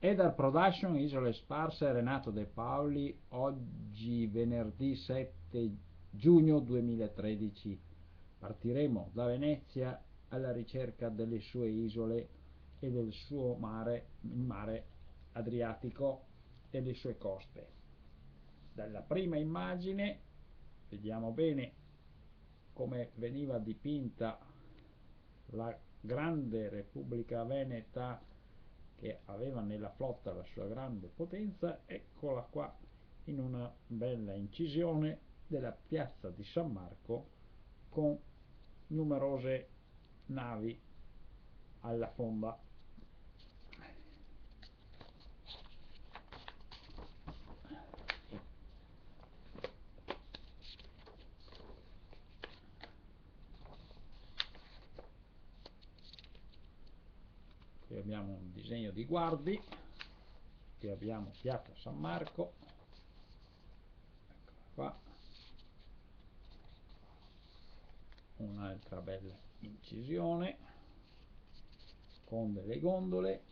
Eder Production, Isole Sparse, Renato De Paoli, oggi venerdì 7 giugno 2013. Partiremo da Venezia alla ricerca delle sue isole e del suo mare, il mare Adriatico e le sue coste. Dalla prima immagine vediamo bene come veniva dipinta la grande Repubblica Veneta che aveva nella flotta la sua grande potenza. Eccola qua in una bella incisione della piazza di San Marco con numerose navi alla fonda. Qui abbiamo un disegno di Guardi, qui abbiamo piazza San Marco, eccola qua, un'altra bella incisione con delle gondole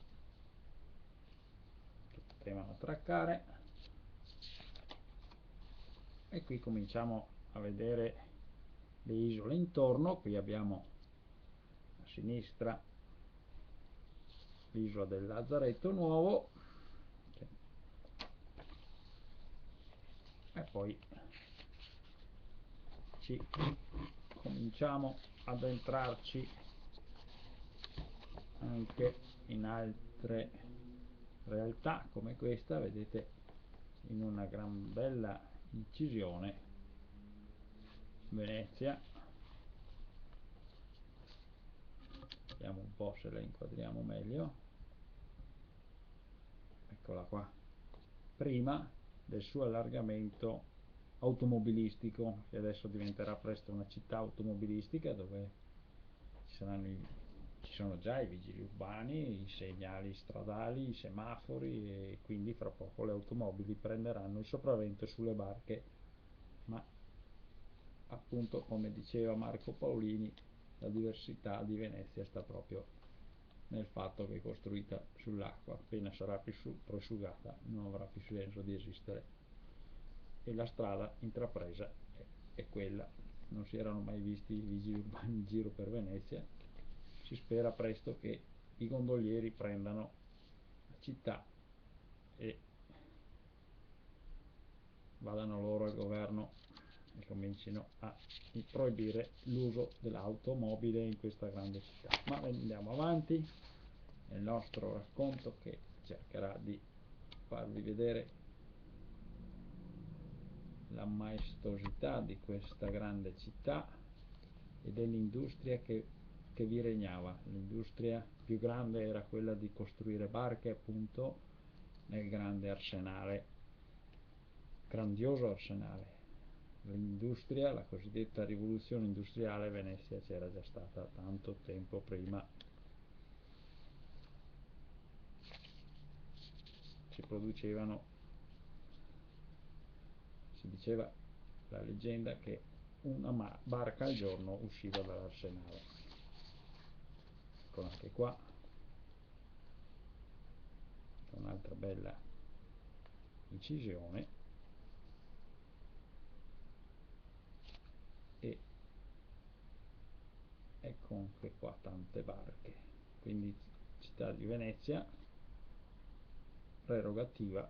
che potevano attraccare, e qui cominciamo a vedere le isole intorno. Qui abbiamo a sinistra l'isola del Lazzaretto Nuovo e poi cominciamo ad entrarci anche in altre realtà come questa, vedete, in una gran bella incisione Venezia. Vediamo un po' se la inquadriamo meglio. Eccola qua, prima del suo allargamento automobilistico, che adesso diventerà presto una città automobilistica dove ci sono già i vigili urbani, i segnali stradali, i semafori, e quindi fra poco le automobili prenderanno il sopravvento sulle barche. Ma appunto, come diceva Marco Paolini, la diversità di Venezia sta proprio nel fatto che è costruita sull'acqua. Appena sarà prosciugata non avrà più senso di esistere, e la strada intrapresa è quella. Non si erano mai visti i vigili urbani in giro per Venezia. Si spera presto che i gondolieri prendano la città e vadano loro al governo e comincino a proibire l'uso dell'automobile in questa grande città. Ma andiamo avanti nel nostro racconto, che cercherà di farvi vedere la maestosità di questa grande città e dell'industria che vi regnava. L'industria più grande era quella di costruire barche, appunto, nel grande arsenale, grandioso arsenale. L'industria, la cosiddetta rivoluzione industriale, a Venezia c'era già stata tanto tempo prima. Si diceva, la leggenda, che una barca al giorno usciva dall'arsenale. Ecco anche qua un'altra bella incisione, e ecco anche qua tante barche. Quindi città di Venezia, prerogativa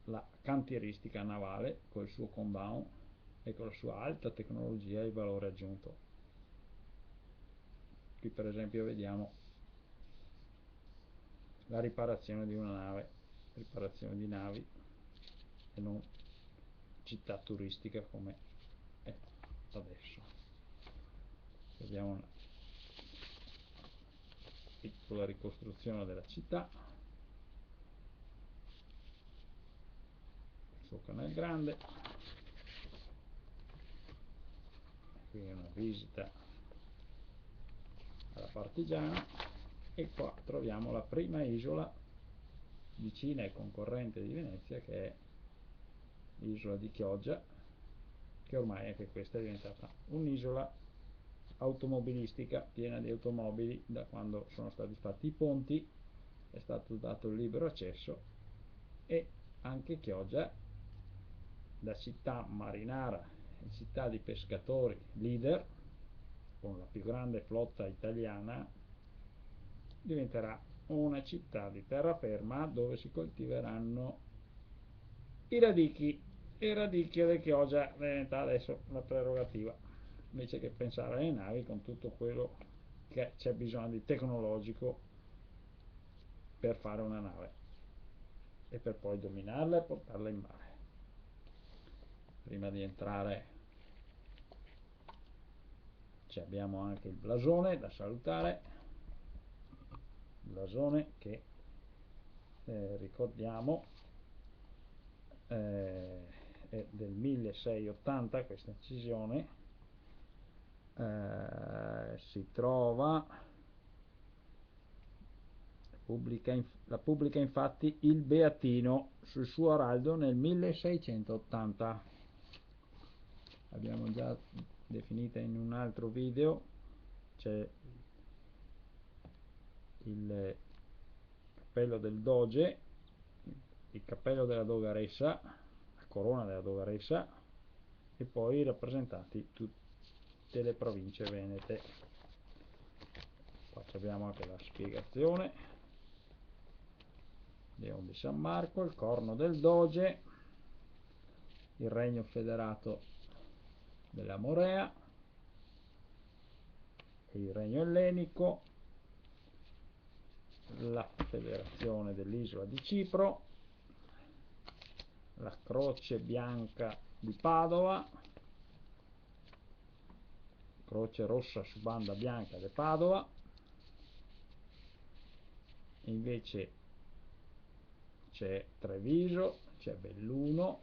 la cantieristica navale col suo compound e con la sua alta tecnologia e valore aggiunto. Qui per esempio vediamo la riparazione di una nave, riparazione di navi, e non città turistica come è adesso. Vediamo una piccola ricostruzione della città, il suo canale grande. Qui è una visita alla Partigiana, e qua troviamo la prima isola vicina e concorrente di Venezia, che è l'isola di Chioggia, che ormai anche questa è diventata un'isola automobilistica, piena di automobili da quando sono stati fatti i ponti è stato dato il libero accesso, e anche Chioggia, da città marinara e città di pescatori leader, con la più grande flotta italiana, diventerà una città di terraferma dove si coltiveranno i radicchi. I radicchi del Chioggia diventa adesso la prerogativa, invece che pensare alle navi con tutto quello che c'è bisogno di tecnologico per fare una nave e per poi dominarla e portarla in mare. Prima di entrare abbiamo anche il blasone da salutare, blasone che ricordiamo è del 1680, questa incisione. Si trova, la pubblica infatti il Beatino sul suo araldo nel 1680. Abbiamo già definita in un altro video. C'è il cappello del doge, il cappello della dogaressa, la corona della dogaressa, e poi rappresentati tutte le province venete. Qua abbiamo anche la spiegazione. Leone di San Marco, il corno del doge, il regno federato della Morea, il regno ellenico, la federazione dell'isola di Cipro, la croce bianca di Padova, croce rossa su banda bianca di Padova. Invece c'è Treviso, c'è Belluno,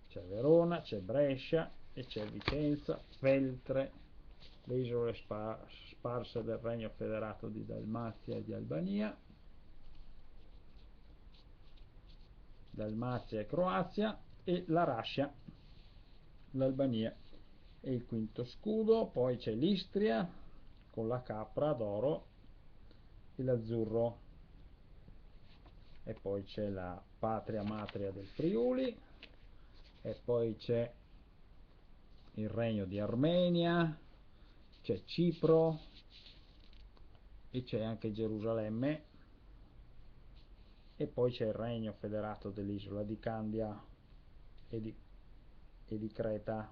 c'è Verona, c'è Brescia e c'è Vicenza, Feltre, le isole sparse del regno federato di Dalmazia e di Albania, Dalmazia e Croazia, e la Rascia, l'Albania e il quinto scudo. Poi c'è l'Istria con la capra d'oro e l'azzurro, e poi c'è la patria matria del Friuli, e poi c'è il regno di Armenia, c'è Cipro e c'è anche Gerusalemme, e poi c'è il regno federato dell'isola di Candia e di Creta,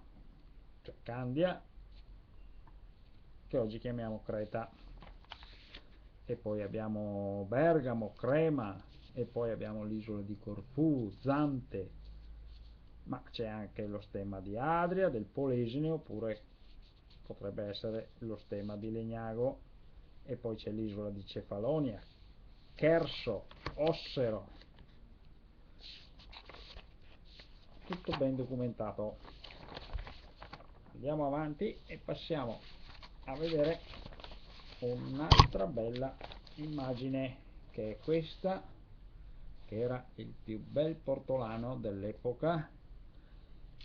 cioè Candia, che oggi chiamiamo Creta, e poi abbiamo Bergamo, Crema, e poi abbiamo l'isola di Corfù, Zante, ma c'è anche lo stemma di Adria, del Polesine, oppure potrebbe essere lo stemma di Legnago, e poi c'è l'isola di Cefalonia, Cherso, Ossero, tutto ben documentato. Andiamo avanti e passiamo a vedere un'altra bella immagine, che è questa, che era il più bel portolano dell'epoca,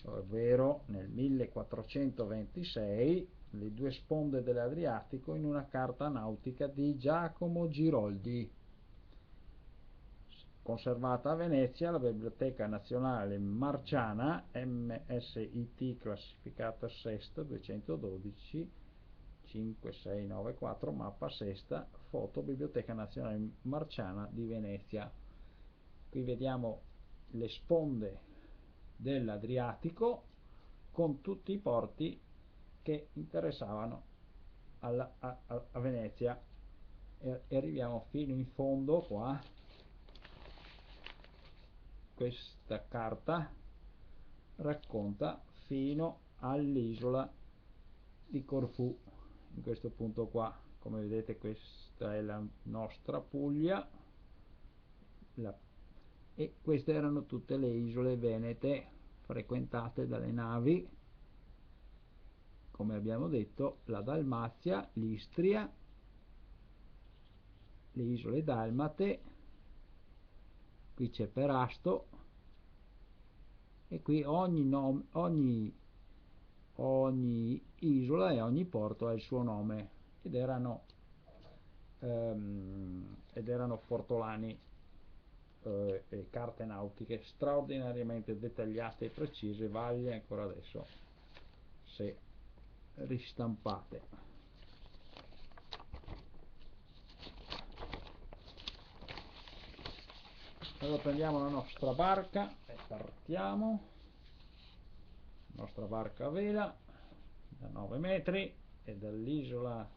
ovvero nel 1426 le due sponde dell'Adriatico in una carta nautica di Giacomo Giroldi, conservata a Venezia alla Biblioteca Nazionale Marciana, MSIT, classificata sesta 212 5694, mappa sesta, foto Biblioteca Nazionale Marciana di Venezia. Qui vediamo le sponde dell'Adriatico con tutti i porti che interessavano a Venezia, e arriviamo fino in fondo qua. Questa carta racconta fino all'isola di Corfù, in questo punto qua. Come vedete, questa è la nostra Puglia, e queste erano tutte le isole venete frequentate dalle navi, come abbiamo detto: la Dalmazia, l'Istria, le isole dalmate, qui c'è Perasto, e qui ogni isola e ogni porto ha il suo nome, ed erano ed erano portolani e carte nautiche straordinariamente dettagliate e precise, valide ancora adesso se ristampate. Allora prendiamo la nostra barca e partiamo. La nostra barca a vela da 9 metri e dall'isola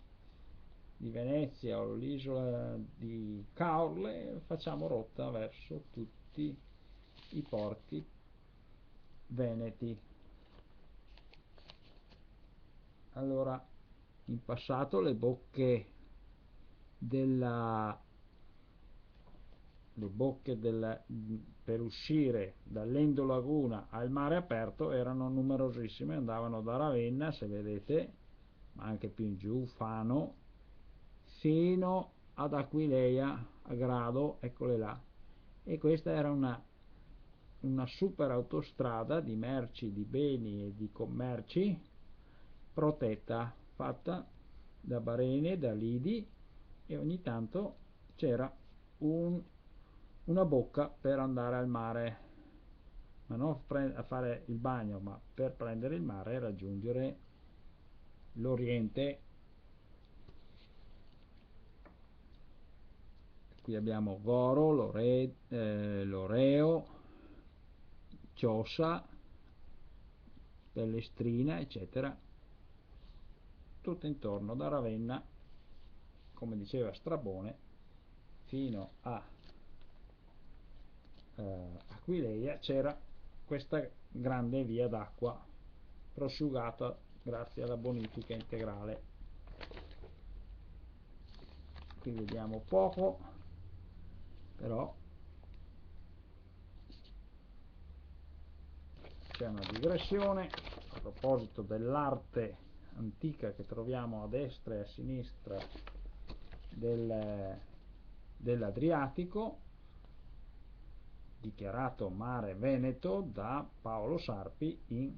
di Venezia o l'isola di Caorle facciamo rotta verso tutti i porti veneti. Allora, in passato le bocche per uscire dall'Endolaguna al mare aperto erano numerosissime, andavano da Ravenna, se vedete, ma anche più in giù, Fano, fino ad Aquileia, a Grado, eccole là. E questa era una super autostrada di merci, di beni e di commerci protetta, fatta da barene, da lidi, e ogni tanto c'era una bocca per andare al mare, ma non a fare il bagno, ma per prendere il mare e raggiungere l'Oriente. Qui abbiamo Goro, Loreo, Ciossa, Pellestrina, eccetera, tutto intorno da Ravenna, come diceva Strabone, fino a Aquileia c'era questa grande via d'acqua prosciugata grazie alla bonifica integrale. Qui vediamo poco, però c'è una digressione a proposito dell'arte antica che troviamo a destra e a sinistra dell'Adriatico, dichiarato mare Veneto da Paolo Sarpi in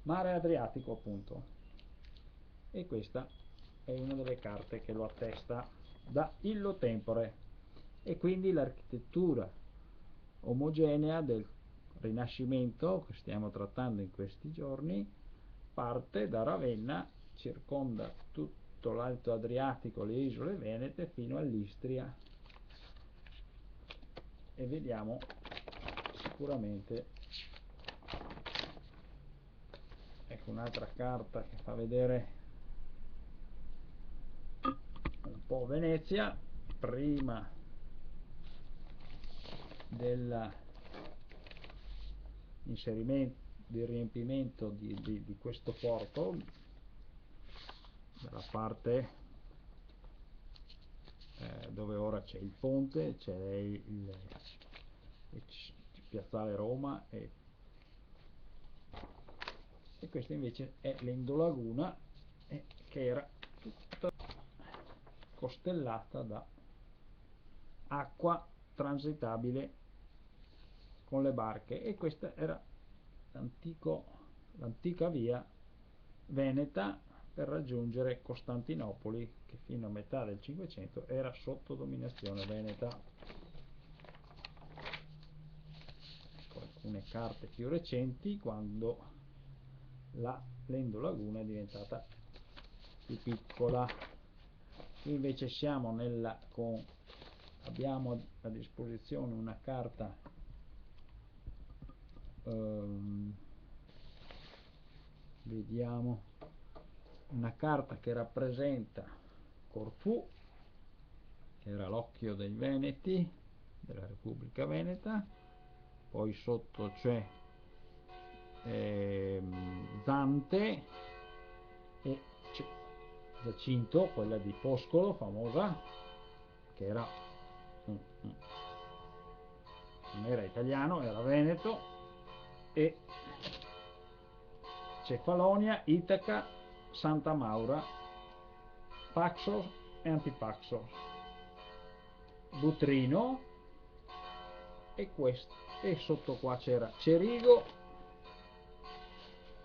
Mare Adriatico, appunto, e questa è una delle carte che lo attesta da illo tempore. E quindi l'architettura omogenea del Rinascimento che stiamo trattando in questi giorni parte da Ravenna, circonda tutto l'Alto Adriatico, le isole venete fino all'Istria, e vediamo sicuramente, ecco un'altra carta che fa vedere un po' Venezia prima dell'inserimento, del riempimento di questo porto, dalla parte dove ora c'è il ponte, c'è il piazzale Roma, e questa invece è l'Endolaguna, che era tutta costellata da acqua transitabile con le barche, e questa era l'antica via veneta per raggiungere Costantinopoli, che fino a metà del Cinquecento era sotto dominazione veneta. Ecco alcune carte più recenti, quando l'Endolaguna è diventata più piccola. Qui invece siamo abbiamo a disposizione una carta vediamo una carta che rappresenta Corfù, che era l'occhio dei Veneti, della Repubblica Veneta, poi sotto c'è Zante e Giacinto, quella di Foscolo famosa, che era non era italiano, era veneto, e Cefalonia, Itaca, Santa Maura, Paxos e Antipaxos, Butrino, e sotto qua c'era Cerigo,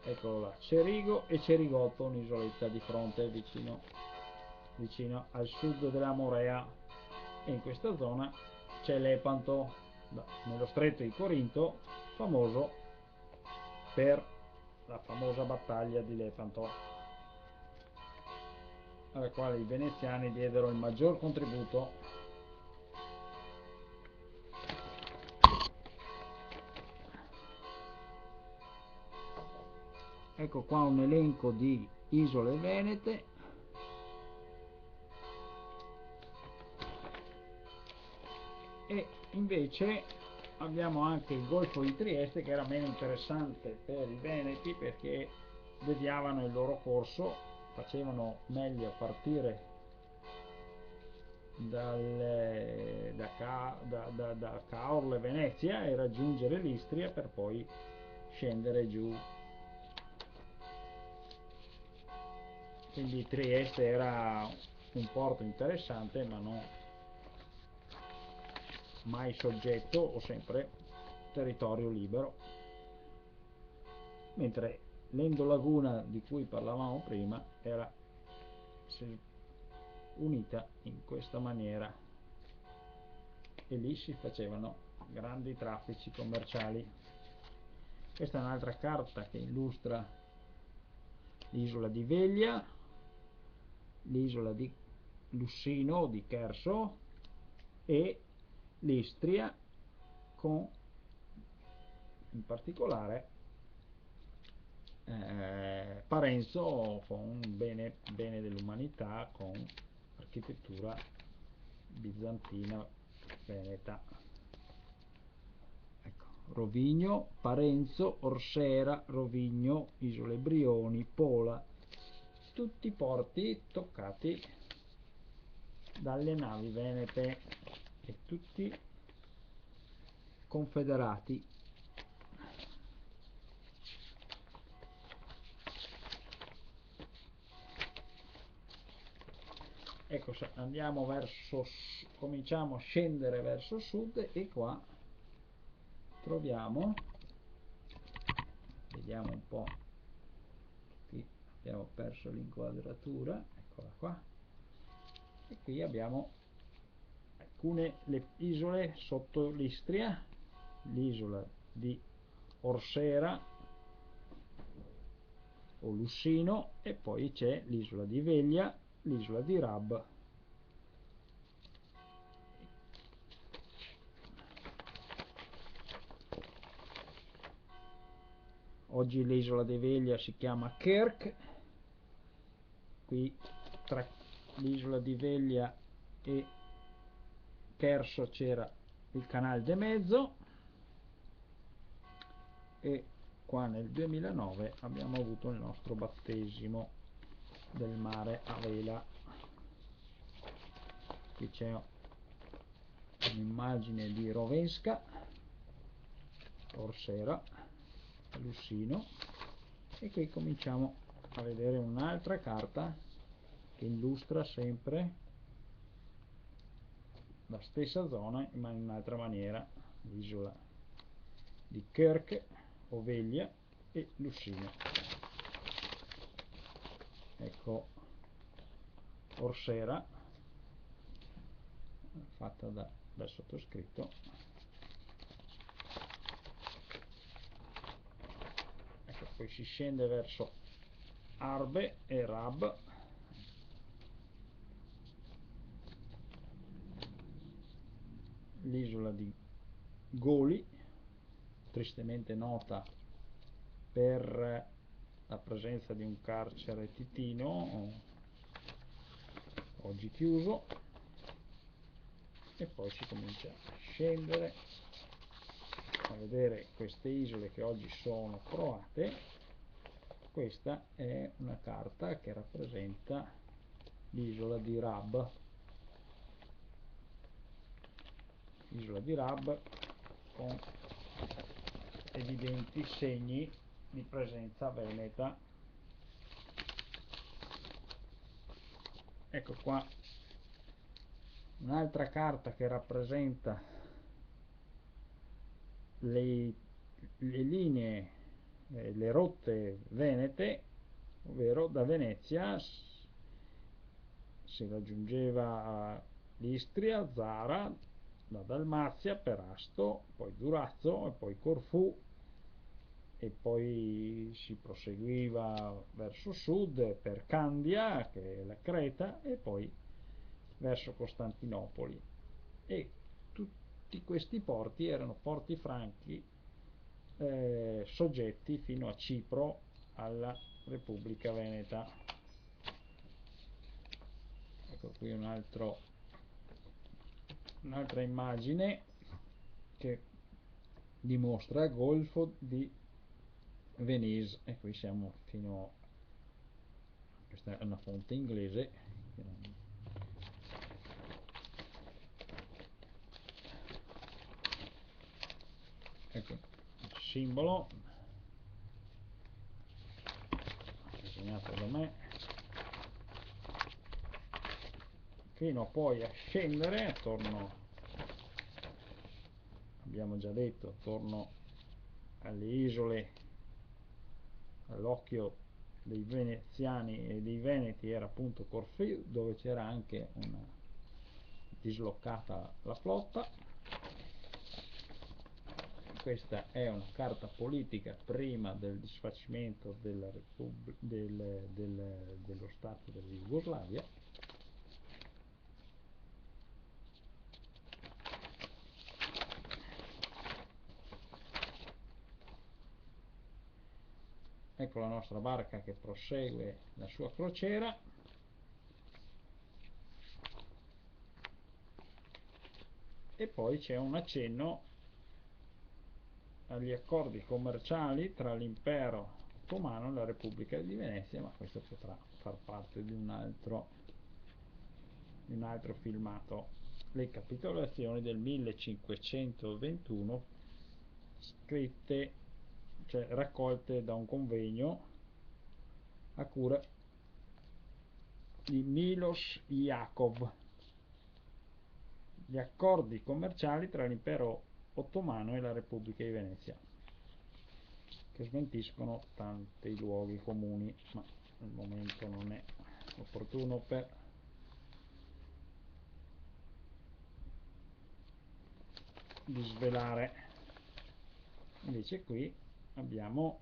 eccolo là, Cerigo e Cerigotto, un'isoletta di fronte vicino al sud della Morea. e in questa zona c'è Lepanto, nello stretto di Corinto, famoso per la famosa battaglia di Lepanto, alla quale i veneziani diedero il maggior contributo. Ecco qua un elenco di isole venete. E invece abbiamo anche il Golfo di Trieste, che era meno interessante per i veneti perché deviavano il loro corso, facevano meglio a partire da Caorle, Venezia, e raggiungere l'Istria per poi scendere giù. Quindi Trieste era un porto interessante, ma non mai soggetto o sempre territorio libero, mentre l'Endo Laguna, di cui parlavamo prima, era unita in questa maniera e lì si facevano grandi traffici commerciali. Questa è un'altra carta che illustra l'isola di Veglia, l'isola di Lussino o di Cherso e l'Istria, con in particolare Parenzo, con bene dell'umanità, con architettura bizantina veneta. Ecco, Rovigno, Parenzo, Orsera, Rovigno, Isole Brioni, Pola, tutti porti toccati dalle navi venete e tutti confederati. Ecco, andiamo verso, cominciamo a scendere verso sud e qua troviamo, vediamo un po', qui abbiamo perso l'inquadratura, eccola qua, e qui abbiamo alcune le isole sotto l'Istria, l'isola di Orsera o Lussino, e poi c'è l'isola di Veglia, l'isola di Rab. Oggi l'isola di Veglia si chiama Kerk. Qui tra l'isola di Veglia e Cherso c'era il canale de Mezzo, e qua nel 2009 abbiamo avuto il nostro battesimo del mare a vela. Qui c'è un'immagine di Rovenska, Orsera, Lussino, e qui cominciamo a vedere un'altra carta che illustra sempre la stessa zona ma in un'altra maniera, l'isola di Kerk, Oveglia e Lussino. Ecco Orsera, fatta dal sottoscritto. Ecco, poi si scende verso Arbe e Rab, l'isola di Goli, tristemente nota per la presenza di un carcere titino, oggi chiuso, e poi si comincia a scendere a vedere queste isole che oggi sono croate. Questa è una carta che rappresenta l'isola di Rab, con evidenti segni di presenza veneta. Ecco qua un'altra carta che rappresenta le linee, le rotte venete, ovvero da Venezia si raggiungeva l'Istria, Zara, la Dalmazia, Perasto, poi Durazzo e poi Corfù, e poi si proseguiva verso sud per Candia, che è la Creta, e poi verso Costantinopoli. E tutti questi porti erano porti franchi, soggetti fino a Cipro alla Repubblica Veneta. Ecco qui un'altra immagine che dimostra il golfo di Venise, e qui siamo fino, questa è una fonte inglese, ecco il simbolo disegnato da me, fino poi a scendere attorno, abbiamo già detto, attorno alle isole, all'occhio dei veneziani e dei veneti era appunto Corfù, dove c'era anche una dislocata la flotta. Questa è una carta politica prima del disfacimento dello Stato della Jugoslavia. Ecco la nostra barca che prosegue la sua crociera. E poi c'è un accenno agli accordi commerciali tra l'impero ottomano e la Repubblica di Venezia, ma questo potrà far parte di un altro filmato. Le capitolazioni del 1521, scritte, cioè raccolte da un convegno a cura di Miloš Jakov, gli accordi commerciali tra l'impero ottomano e la Repubblica di Venezia, che smentiscono tanti luoghi comuni, ma al momento non è opportuno per disvelare. Invece qui abbiamo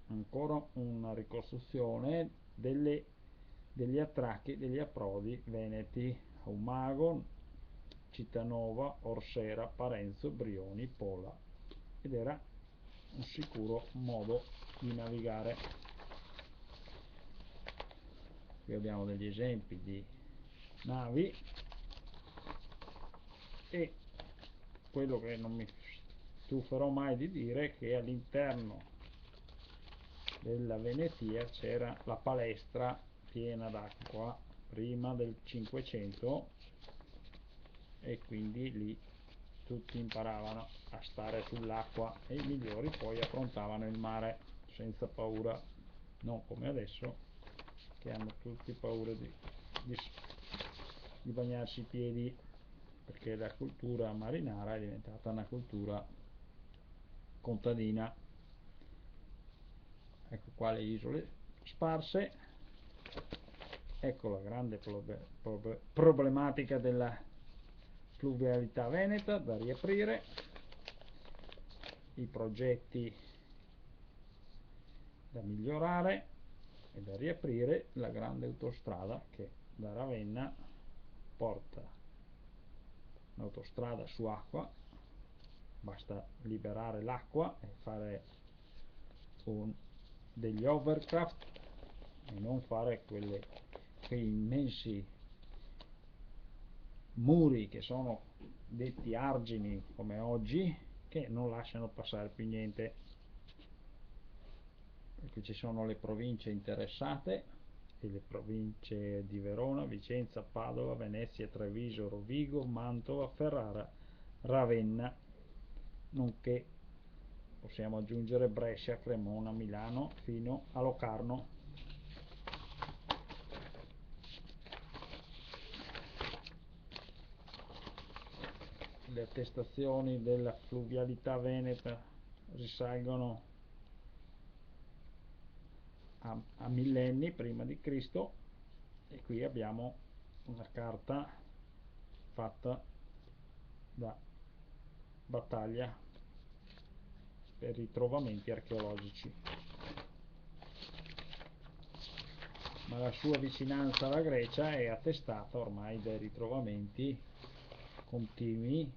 ancora una ricostruzione degli attracchi, degli approdi veneti a Umago, Cittanova, Orsera, Parenzo, Brioni, Pola, ed era un sicuro modo di navigare. Qui abbiamo degli esempi di navi, e quello che non mi stuferò mai di dire è che all'interno della Venetia c'era la palestra piena d'acqua prima del 500, e quindi lì tutti imparavano a stare sull'acqua, e i migliori poi affrontavano il mare senza paura, non come adesso che hanno tutti paura di bagnarsi i piedi, perché la cultura marinara è diventata una cultura contadina. Ecco qua le isole sparse, ecco la grande problematica della fluvialità veneta da riaprire, i progetti da migliorare e da riaprire, la grande autostrada che da Ravenna porta, un'autostrada su acqua, basta liberare l'acqua e fare degli overcraft e non fare quei immensi muri che sono detti argini come oggi, che non lasciano passare più niente, perché ci sono le province interessate, e le province di Verona, Vicenza, Padova, Venezia, Treviso, Rovigo, Mantova, Ferrara, Ravenna, nonché possiamo aggiungere Brescia, Cremona, Milano fino a Locarno. Le attestazioni della fluvialità veneta risalgono a millenni prima di Cristo, e qui abbiamo una carta fatta da battaglia per ritrovamenti archeologici, ma la sua vicinanza alla Grecia è attestata ormai dai ritrovamenti continui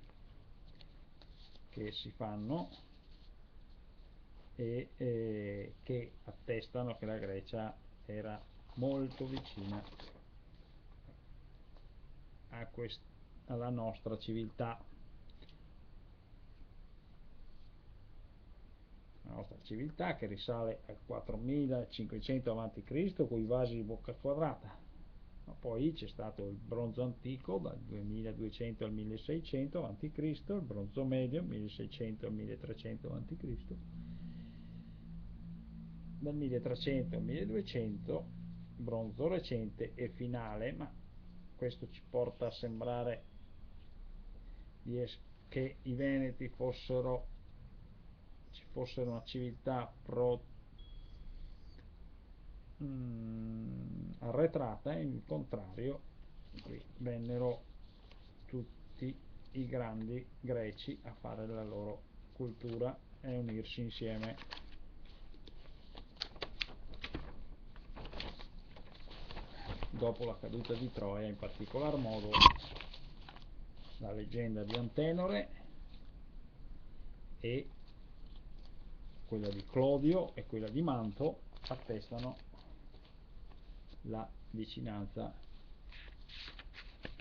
che si fanno e che attestano che la Grecia era molto vicina alla nostra civiltà. La nostra civiltà che risale al 4500 a.C. con i vasi di bocca quadrata, ma poi c'è stato il bronzo antico dal 2200 al 1600 a.C., il bronzo medio 1600 al 1300 a.C., dal 1300 al 1200 bronzo recente e finale, ma questo ci porta a sembrare che i Veneti ci fossero una civiltà arretrata, e il contrario, qui vennero tutti i grandi greci a fare la loro cultura e unirsi insieme. Dopo la caduta di Troia, in particolar modo la leggenda di Antenore e quella di Clodio e quella di Manto attestano la vicinanza.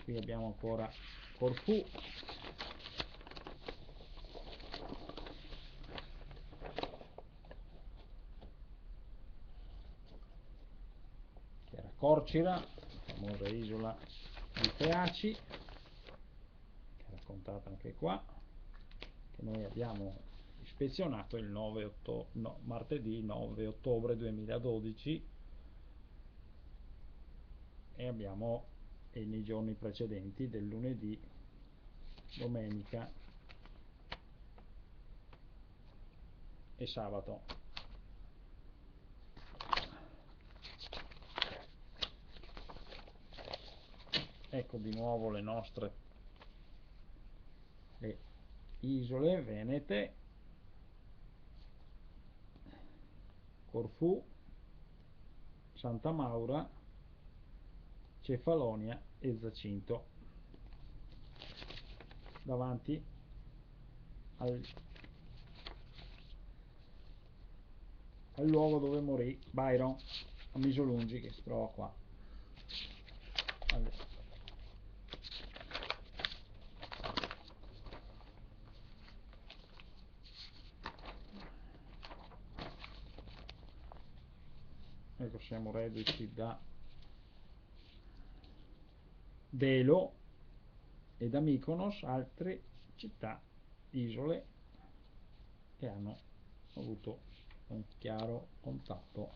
Qui abbiamo ancora Corfù, che era Corcira, la famosa isola di Feaci, che è raccontata anche qua, che noi abbiamo ispezionato il martedì 9 ottobre 2012 e nei giorni precedenti, del lunedì, domenica e sabato. Ecco di nuovo le nostre isole venete: Corfù, Santa Maura, Cefalonia e Zacinto, davanti al luogo dove morì Byron, a Misolungi, che si trova qua. Ecco, siamo reduci da Delo e da Mykonos, altre città, isole che hanno avuto un chiaro contatto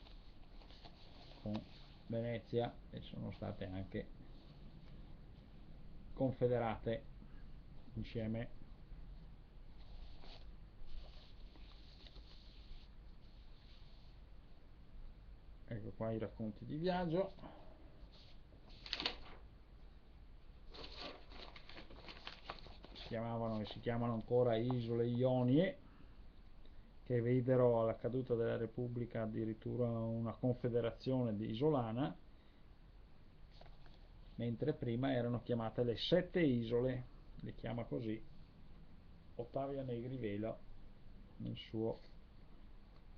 con Venezia e sono state anche confederate insieme. Ecco qua i racconti di viaggio. Si chiamano ancora isole Ionie, che videro alla caduta della Repubblica addirittura una confederazione isolana, mentre prima erano chiamate le Sette Isole, le chiama così Ottavia Negri Vela nel suo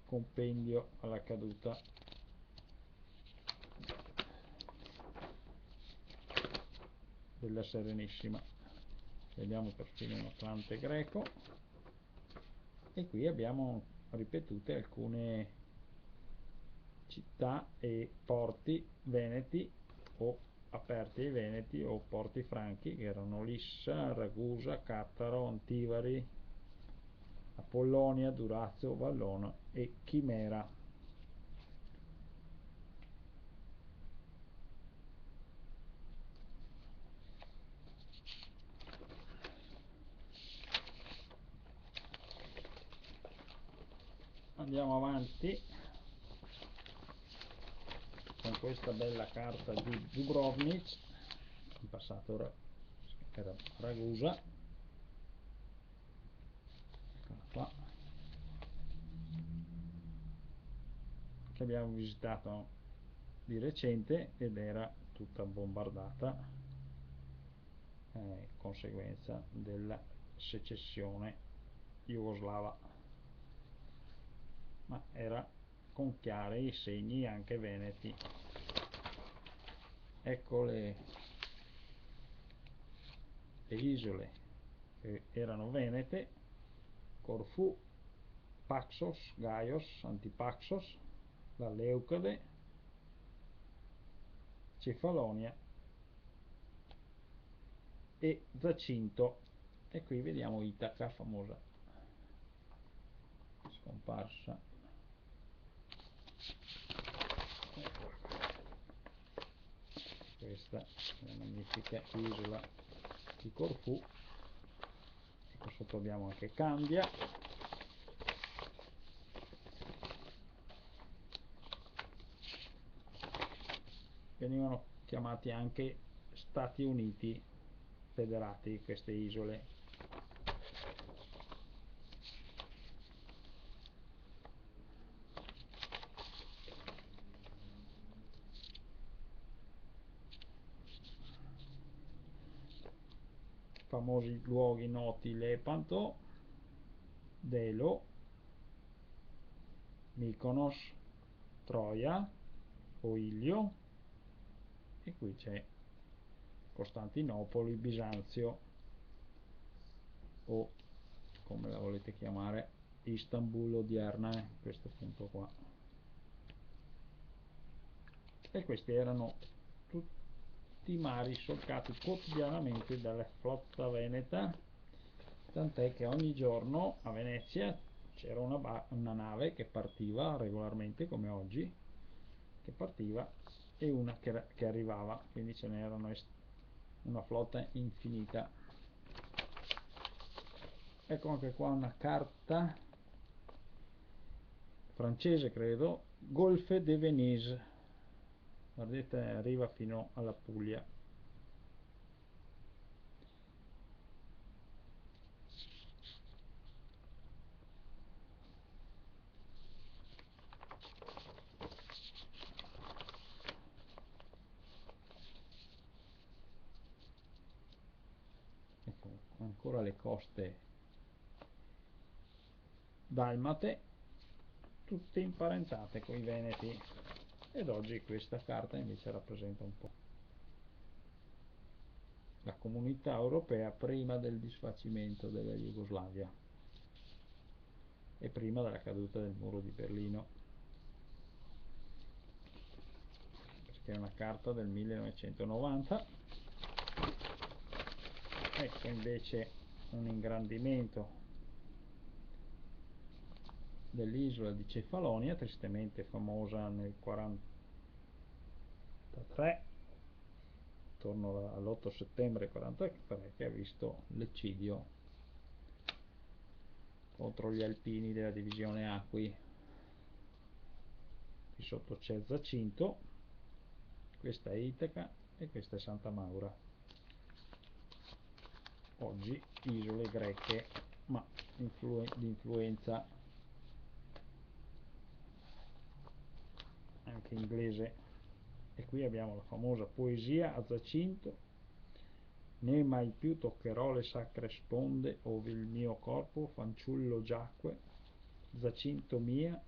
compendio alla caduta della Serenissima. Vediamo perfino un Atlante greco, e qui abbiamo ripetute alcune città e porti veneti o aperti ai veneti o porti franchi, che erano Lissa, Ragusa, Cattaro, Antivari, Apollonia, Durazzo, Vallona e Chimera. Andiamo avanti con questa bella carta di Dubrovnik, in passato era Ragusa, eccola qua, che abbiamo visitato di recente ed era tutta bombardata, conseguenza della secessione jugoslava, ma era con chiari segni anche veneti. Ecco le isole che erano venete: Corfù, Paxos, Gaios, Antipaxos, la Leucade, Cefalonia e Zacinto. E qui vediamo Itaca, famosa, scomparsa. Questa è la magnifica isola di Corfù. Ecco, sotto abbiamo anche Candia, venivano chiamati anche Stati Uniti federati queste isole. Famosi luoghi noti: Lepanto, Delo, Mykonos, Troia, Oilio, e qui c'è Costantinopoli, Bisanzio, o come la volete chiamare, Istanbul odierna, questo punto qua. E questi erano tutti i mari solcati quotidianamente dalla flotta veneta, tant'è che ogni giorno a Venezia c'era una nave che partiva regolarmente, come oggi, che partiva, e una che arrivava, quindi ce n'erano una flotta infinita. Ecco anche qua una carta francese, credo, Golfe de Venise, guardate, arriva fino alla Puglia. Ecco, ancora le coste dalmate, tutte imparentate con i veneti, ed oggi questa carta invece rappresenta un po' la comunità europea prima del disfacimento della Jugoslavia e prima della caduta del muro di Berlino, perché è una carta del 1990. Ecco invece un ingrandimento dell'isola di Cefalonia, tristemente famosa nel 1943, intorno all'8 settembre 1943, che ha visto l'eccidio contro gli alpini della divisione Acqui. Qui sotto c'è Zacinto, questa è Itaca e questa è Santa Maura, oggi isole greche ma di influenza anche inglese. E qui abbiamo la famosa poesia a Zacinto: né mai più toccherò le sacre sponde ove il mio corpo fanciullo giacque, Zacinto mia,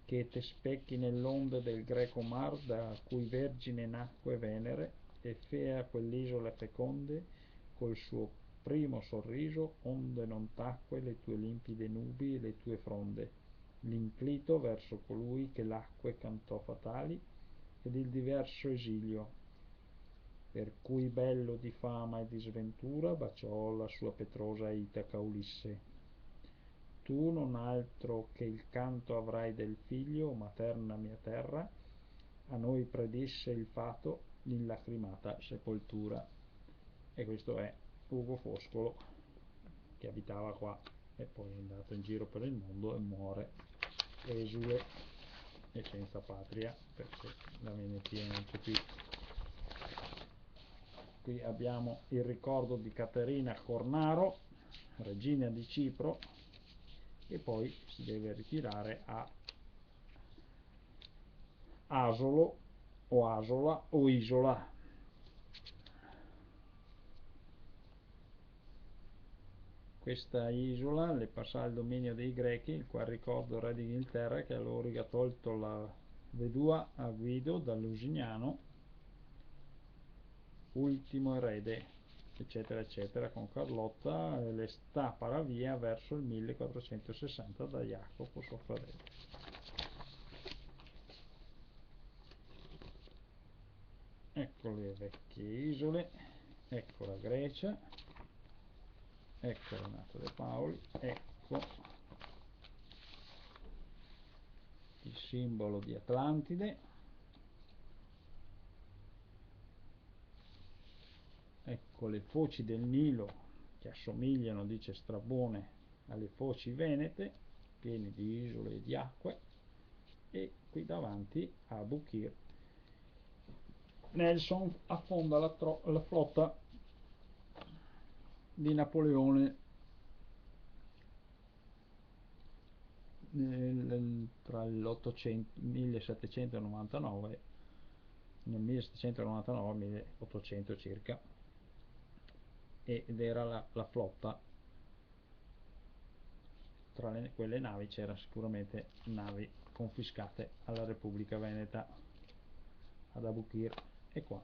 che te specchi nell'onde del greco mar, da cui vergine nacque Venere, e fea quell'isole feconde col suo primo sorriso, onde non tacque le tue limpide nubi e le tue fronde, l'inclito verso colui che l'acque cantò fatali ed il diverso esilio, per cui bello di fama e di sventura baciò la sua petrosa Itaca Ulisse. Tu non altro che il canto avrai del figlio, materna mia terra, a noi predisse il fato l'inlacrimata sepoltura. E questo è Ugo Foscolo, che abitava qua e poi è andato in giro per il mondo e muore esule e senza patria, perché la Venetia non c'è più. qui abbiamo il ricordo di Caterina Cornaro, regina di Cipro, e poi si deve ritirare a Asolo o Asola o Isola. Questa isola le passa al dominio dei Greci, il qual ricordo il re d'Inghilterra che allora ha tolto la vedua a Guido da Lusignano, ultimo erede, eccetera eccetera, con Carlotta, e le sta paravia verso il 1460 da Jacopo suo fratello. Ecco le vecchie isole, ecco la Grecia, ecco Renato De Paoli, ecco il simbolo di Atlantide, ecco le foci del Nilo che assomigliano, dice Strabone, alle foci venete, piene di isole e di acque, e qui davanti a Abukir Nelson affonda la flotta di Napoleone tra il 1799 nel 1799 1800 circa, ed era la flotta. Tra quelle navi c'era sicuramente navi confiscate alla Repubblica Veneta ad Abukir. E qua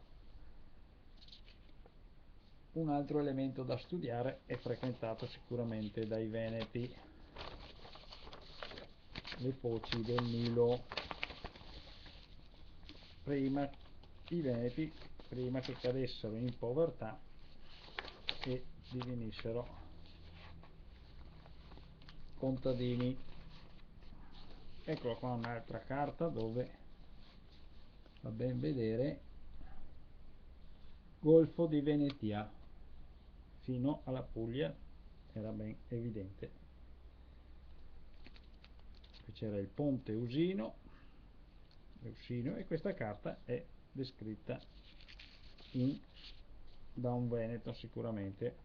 un altro elemento da studiare è frequentato sicuramente dai veneti, le foci del Nilo. Prima i veneti, prima che cadessero in povertà e divenissero contadini. Eccola qua un'altra carta dove fa ben vedere Golfo di Venetia, fino alla Puglia era ben evidente. Qui c'era il ponte Eusino, e questa carta è descritta da un veneto sicuramente.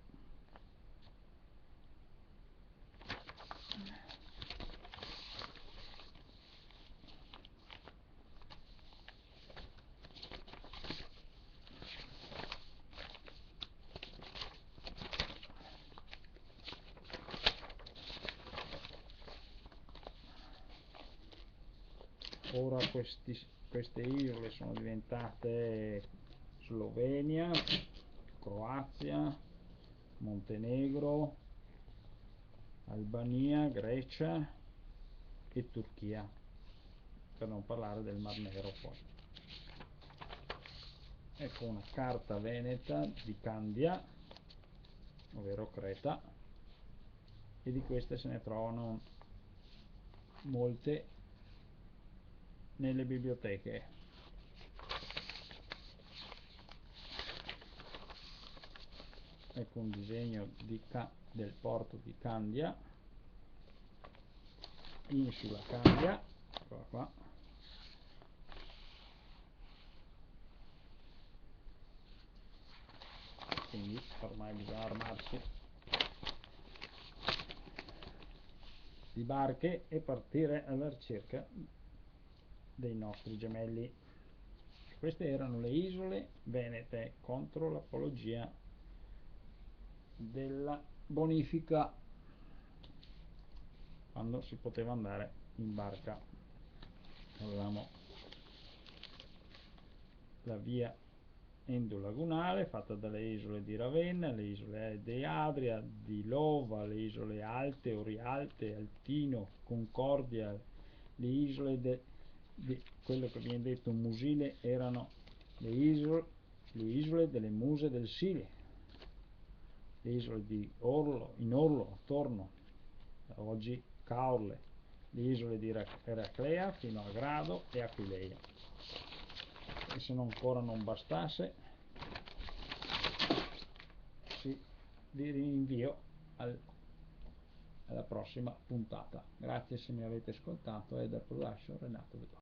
Ora queste isole sono diventate Slovenia, Croazia, Montenegro, Albania, Grecia e Turchia, per non parlare del Mar Nero poi. Ecco una carta veneta di Candia, ovvero Creta, e di queste se ne trovano molte nelle biblioteche. Ecco un disegno del porto di Candia, Insula Candia, eccola qua. Quindi ormai bisogna armarsi di barche e partire alla ricerca dei nostri gemelli. Queste erano le isole venete contro l'apologia della bonifica, quando si poteva andare in barca. Avevamo la via endolagunale fatta dalle isole di Ravenna, le isole di Adria, di Lova, le isole Alte, Orialte, Altino, Concordia, le isole di quello che viene detto Musile erano le isole delle Muse del Sile, le isole di Orlo, in Orlo, attorno, oggi Caorle, le isole di Eraclea fino a Grado e Aquileia. E se ancora non bastasse, vi rinvio alla prossima puntata. Grazie se mi avete ascoltato, e da Production Renato De Paoli.